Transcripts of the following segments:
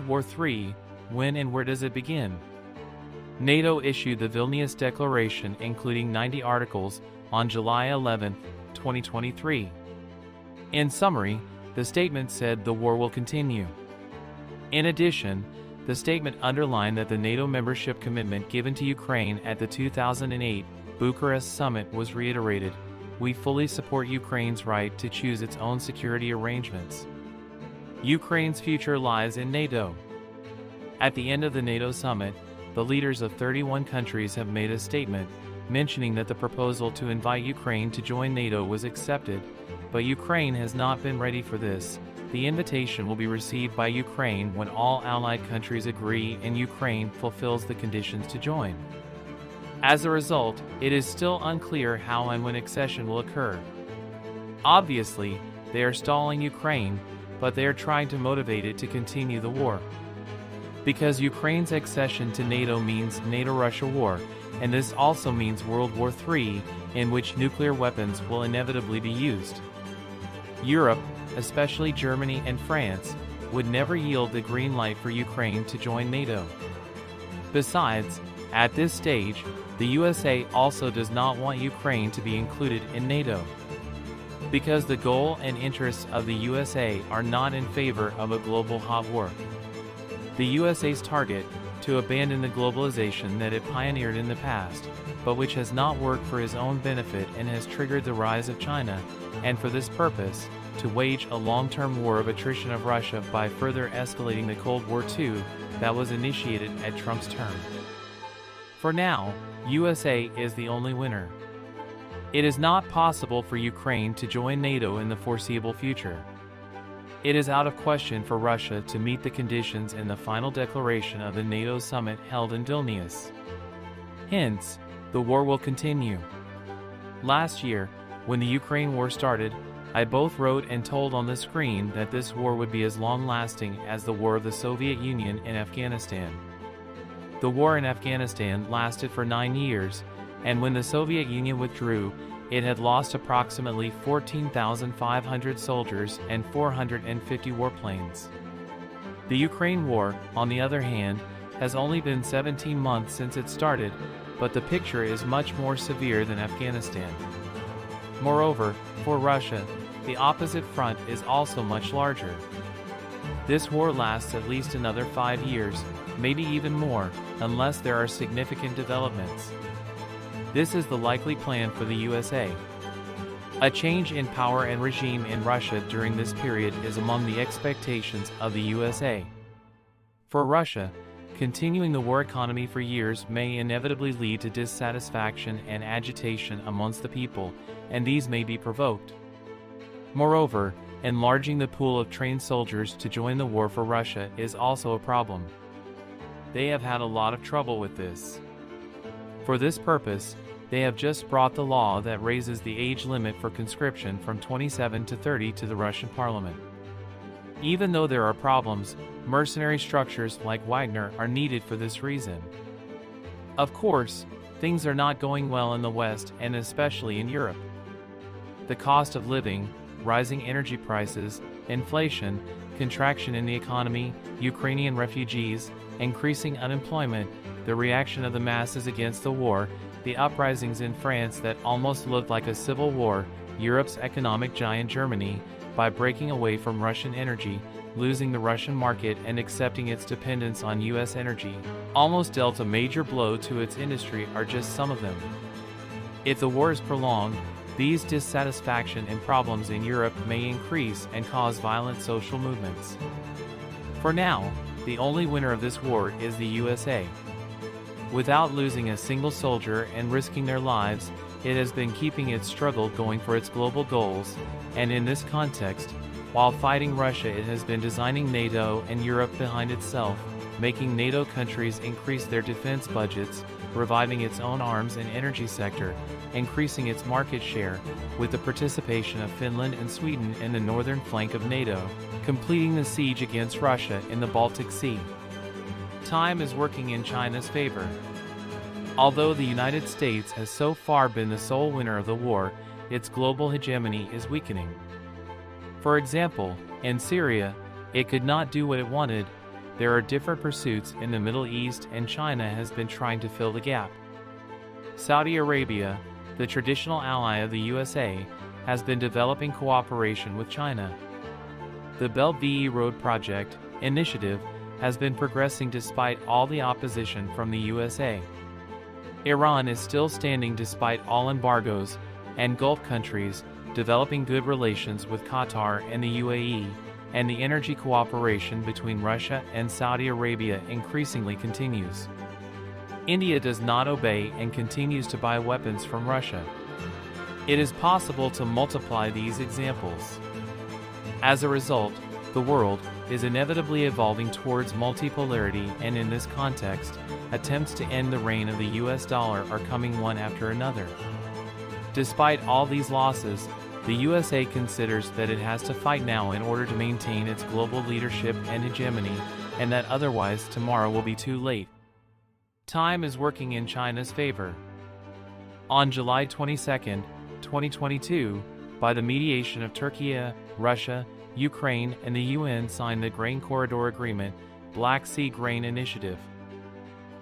World War III, when and where does it begin? NATO issued the Vilnius Declaration, including 90 articles, on July 11, 2023. In summary, the statement said the war will continue. In addition, the statement underlined that the NATO membership commitment given to Ukraine at the 2008 Bucharest summit was reiterated. We fully support Ukraine's right to choose its own security arrangements. Ukraine's future lies in NATO. At the end of the NATO summit, the leaders of 31 countries have made a statement mentioning that the proposal to invite Ukraine to join NATO was accepted, but Ukraine has not been ready for this. The invitation will be received by Ukraine when all allied countries agree and Ukraine fulfills the conditions to join. As a result, it is still unclear how and when accession will occur. Obviously, they are stalling Ukraine, but they are trying to motivate it to continue the war. Because Ukraine's accession to NATO means NATO-Russia War, and this also means World War III, in which nuclear weapons will inevitably be used. Europe, especially Germany and France, would never yield the green light for Ukraine to join NATO. Besides, at this stage, the USA also does not want Ukraine to be included in NATO. Because the goal and interests of the USA are not in favor of a global hot war. The USA's target, to abandon the globalization that it pioneered in the past, but which has not worked for his own benefit and has triggered the rise of China, and for this purpose, to wage a long-term war of attrition of Russia by further escalating the Cold War II that was initiated at Trump's term. For now, USA is the only winner. It is not possible for Ukraine to join NATO in the foreseeable future. It is out of question for Russia to meet the conditions in the final declaration of the NATO summit held in Vilnius. Hence, the war will continue. Last year, when the Ukraine war started, I both wrote and told on the screen that this war would be as long-lasting as the war of the Soviet Union in Afghanistan. The war in Afghanistan lasted for 9 years, and when the Soviet Union withdrew, it had lost approximately 14,500 soldiers and 450 warplanes. The Ukraine war, on the other hand, has only been 17 months since it started, but the picture is much more severe than Afghanistan. Moreover, for Russia, the opposite front is also much larger. This war lasts at least another 5 years, maybe even more, unless there are significant developments. This is the likely plan for the USA. A change in power and regime in Russia during this period is among the expectations of the USA. For Russia, continuing the war economy for years may inevitably lead to dissatisfaction and agitation amongst the people, and these may be provoked. Moreover, enlarging the pool of trained soldiers to join the war for Russia is also a problem. They have had a lot of trouble with this. For this purpose, they have just brought the law that raises the age limit for conscription from 27 to 30 to the Russian parliament. Even though there are problems, mercenary structures like Wagner are needed for this reason. Of course, things are not going well in the West and especially in Europe. The cost of living, rising energy prices, inflation, contraction in the economy, Ukrainian refugees, increasing unemployment, the reaction of the masses against the war, the uprisings in France that almost looked like a civil war, Europe's economic giant Germany, by breaking away from Russian energy, losing the Russian market and accepting its dependence on US energy, almost dealt a major blow to its industry are just some of them. If the war is prolonged, these dissatisfaction and problems in Europe may increase and cause violent social movements. For now, the only winner of this war is the USA. Without losing a single soldier and risking their lives, it has been keeping its struggle going for its global goals, and in this context, while fighting Russia, it has been designing NATO and Europe behind itself, making NATO countries increase their defense budgets, reviving its own arms and energy sector, increasing its market share, with the participation of Finland and Sweden in the northern flank of NATO, completing the siege against Russia in the Baltic Sea. Time is working in China's favor. Although the United States has so far been the sole winner of the war, its global hegemony is weakening. For example, in Syria, it could not do what it wanted, there are different pursuits in the Middle East, and China has been trying to fill the gap. Saudi Arabia, the traditional ally of the USA, has been developing cooperation with China. The Belt VE Road Project initiative has been progressing despite all the opposition from the USA. Iran is still standing despite all embargoes, and Gulf countries developing good relations with Qatar and the UAE, and the energy cooperation between Russia and Saudi Arabia increasingly continues. India does not obey and continues to buy weapons from Russia. It is possible to multiply these examples. As a result, the world is inevitably evolving towards multipolarity, and in this context, attempts to end the reign of the US dollar are coming one after another. Despite all these losses, the USA considers that it has to fight now in order to maintain its global leadership and hegemony, and that otherwise tomorrow will be too late. Time is working in China's favor. On July 22, 2022, by the mediation of Turkey, Russia, Ukraine, and the UN signed the Grain Corridor Agreement, Black Sea Grain Initiative.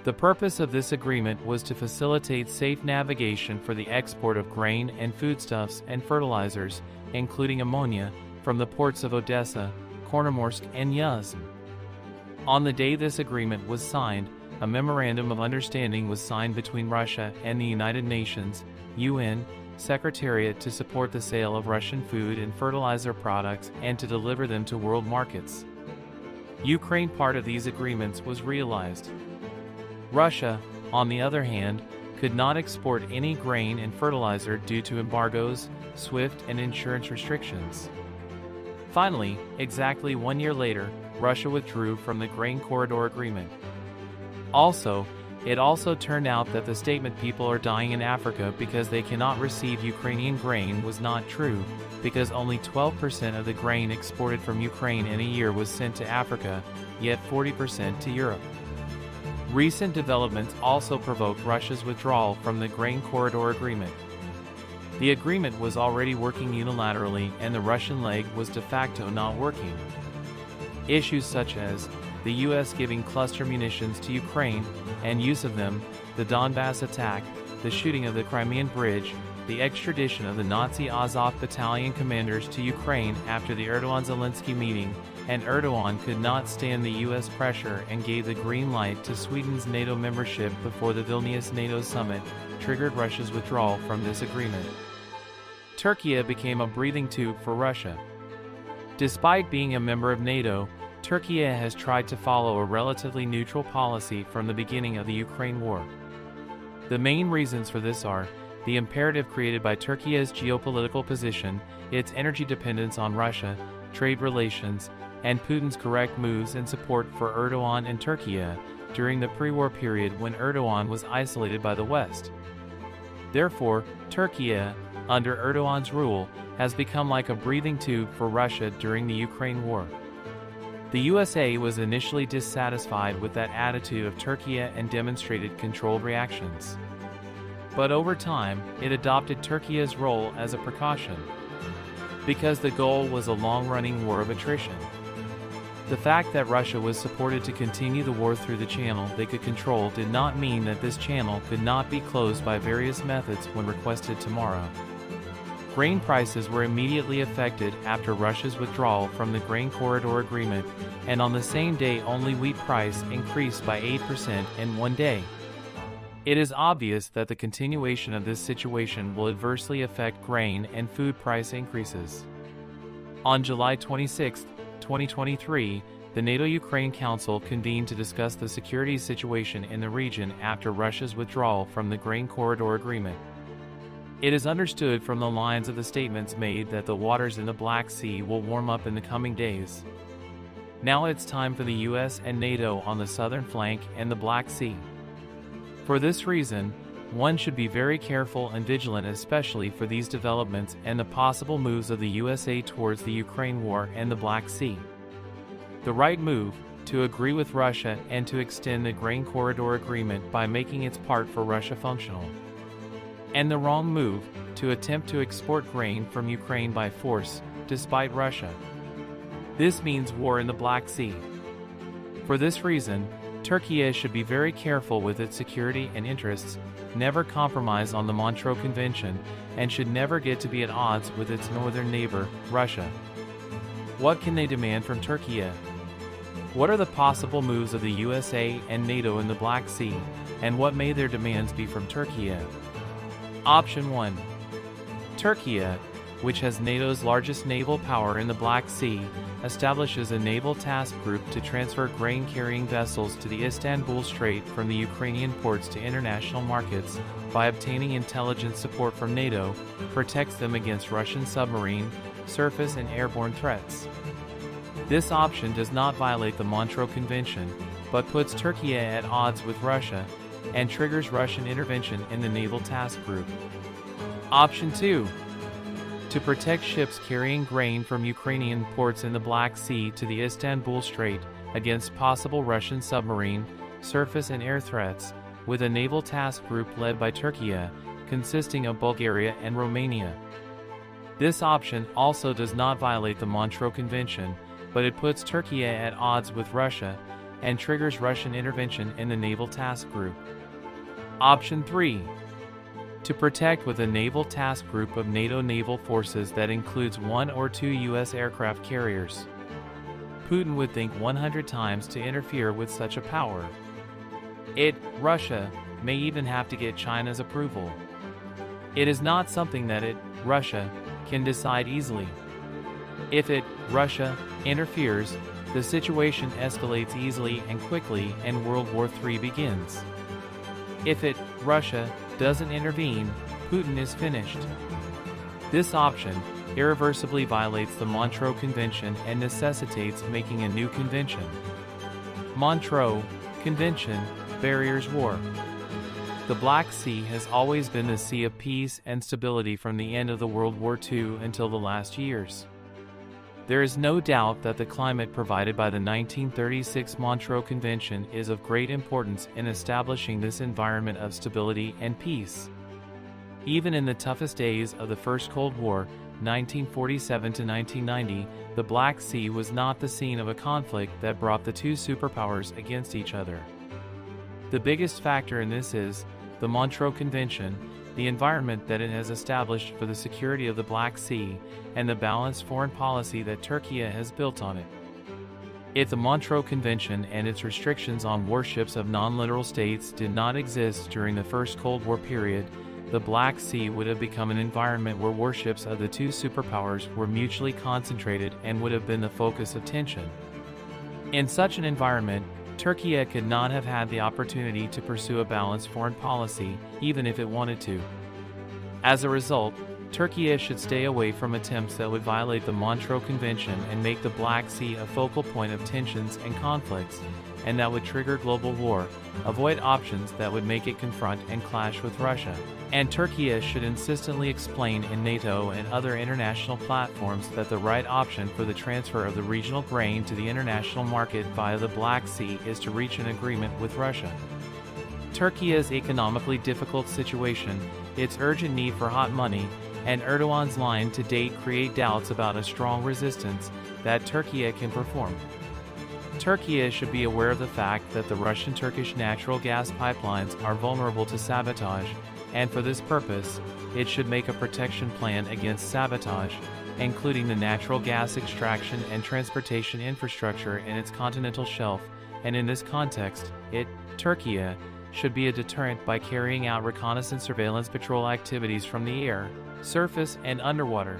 The purpose of this agreement was to facilitate safe navigation for the export of grain and foodstuffs and fertilizers, including ammonia, from the ports of Odessa, Kornomorsk, and Yuzhny. On the day this agreement was signed, a memorandum of understanding was signed between Russia and the United Nations, UN, Secretariat to support the sale of Russian food and fertilizer products and to deliver them to world markets. Ukraine part of these agreements was realized. Russia, on the other hand, could not export any grain and fertilizer due to embargoes, SWIFT, and insurance restrictions. Finally, exactly 1 year later, Russia withdrew from the Grain Corridor Agreement. It also turned out that the statement "people are dying in Africa because they cannot receive Ukrainian grain" was not true, because only 12% of the grain exported from Ukraine in a year was sent to Africa, yet 40% to Europe. Recent developments also provoked Russia's withdrawal from the Grain Corridor Agreement. The agreement was already working unilaterally, and the Russian leg was de facto not working. Issues such as the US giving cluster munitions to Ukraine and use of them, the Donbass attack, the shooting of the Crimean Bridge, the extradition of the Nazi Azov battalion commanders to Ukraine after the Erdogan-Zelensky meeting, and Erdogan could not stand the US pressure and gave the green light to Sweden's NATO membership before the Vilnius NATO summit, triggered Russia's withdrawal from this agreement. Turkey became a breathing tube for Russia. Despite being a member of NATO, Turkey has tried to follow a relatively neutral policy from the beginning of the Ukraine war. The main reasons for this are the imperative created by Turkey's geopolitical position, its energy dependence on Russia, trade relations, and Putin's correct moves and support for Erdogan and Turkey during the pre-war period when Erdogan was isolated by the West. Therefore, Turkey, under Erdogan's rule, has become like a breathing tube for Russia during the Ukraine war. The USA was initially dissatisfied with that attitude of Turkey and demonstrated controlled reactions. But over time, it adopted Turkey's role as a precaution, because the goal was a long-running war of attrition. The fact that Russia was supported to continue the war through the channel they could control did not mean that this channel could not be closed by various methods when requested tomorrow. Grain prices were immediately affected after Russia's withdrawal from the Grain Corridor Agreement, and on the same day only wheat price increased by 8% in one day. It is obvious that the continuation of this situation will adversely affect grain and food price increases. On July 26, 2023, the NATO-Ukraine Council convened to discuss the security situation in the region after Russia's withdrawal from the Grain Corridor Agreement. It is understood from the lines of the statements made that the waters in the Black Sea will warm up in the coming days. Now it's time for the US and NATO on the southern flank and the Black Sea. For this reason, one should be very careful and vigilant, especially for these developments and the possible moves of the USA towards the Ukraine war and the Black Sea. The right move, to agree with Russia and to extend the Grain Corridor Agreement by making its part for Russia functional. And the wrong move, to attempt to export grain from Ukraine by force, despite Russia. This means war in the Black Sea. For this reason, Türkiye should be very careful with its security and interests, never compromise on the Montreux Convention, and should never get to be at odds with its northern neighbor, Russia. What can they demand from Türkiye? What are the possible moves of the USA and NATO in the Black Sea, and what may their demands be from Türkiye? Option 1. Türkiye, which has NATO's largest naval power in the Black Sea, establishes a naval task group to transfer grain-carrying vessels to the Istanbul Strait from the Ukrainian ports to international markets by obtaining intelligence support from NATO, protects them against Russian submarine, surface and airborne threats. This option does not violate the Montreux Convention, but puts Türkiye at odds with Russia and triggers Russian intervention in the naval task group. Option 2. To protect ships carrying grain from Ukrainian ports in the Black Sea to the Istanbul Strait against possible Russian submarine, surface and air threats, with a naval task group led by Türkiye, consisting of Bulgaria and Romania. This option also does not violate the Montreux Convention, but it puts Türkiye at odds with Russia and triggers Russian intervention in the naval task group. Option 3. To protect with a naval task group of NATO naval forces that includes 1 or 2 U.S. aircraft carriers. Putin would think 100 times to interfere with such a power. Russia, may even have to get China's approval. It is not something that Russia, can decide easily. If Russia, interferes, the situation escalates easily and quickly and World War III begins. If Russia, doesn't intervene, Putin is finished. This option irreversibly violates the Montreux Convention and necessitates making a new convention. Montreux Convention barriers war. The Black Sea has always been the sea of peace and stability from the end of the World War II until the last years. There is no doubt that the climate provided by the 1936 Montreux Convention is of great importance in establishing this environment of stability and peace. Even in the toughest days of the First Cold War, 1947 to 1990, the Black Sea was not the scene of a conflict that brought the two superpowers against each other. The biggest factor in this is the Montreux Convention, the environment that it has established for the security of the Black Sea, and the balanced foreign policy that Türkiye has built on it. If the Montreux Convention and its restrictions on warships of non-literal states did not exist during the First Cold War period, the Black Sea would have become an environment where warships of the two superpowers were mutually concentrated and would have been the focus of tension. In such an environment, Türkiye could not have had the opportunity to pursue a balanced foreign policy, even if it wanted to. As a result, Türkiye should stay away from attempts that would violate the Montreux Convention and make the Black Sea a focal point of tensions and conflicts, and that would trigger global war, avoid options that would make it confront and clash with Russia. And Türkiye should insistently explain in NATO and other international platforms that the right option for the transfer of the regional grain to the international market via the Black Sea is to reach an agreement with Russia. Türkiye's economically difficult situation, its urgent need for hot money, and Erdogan's line to date create doubts about a strong resistance that Türkiye can perform. Türkiye should be aware of the fact that the Russian-Turkish natural gas pipelines are vulnerable to sabotage, and for this purpose, it should make a protection plan against sabotage, including the natural gas extraction and transportation infrastructure in its continental shelf, and in this context, Türkiye, should be a deterrent by carrying out reconnaissance surveillance patrol activities from the air, surface, and underwater.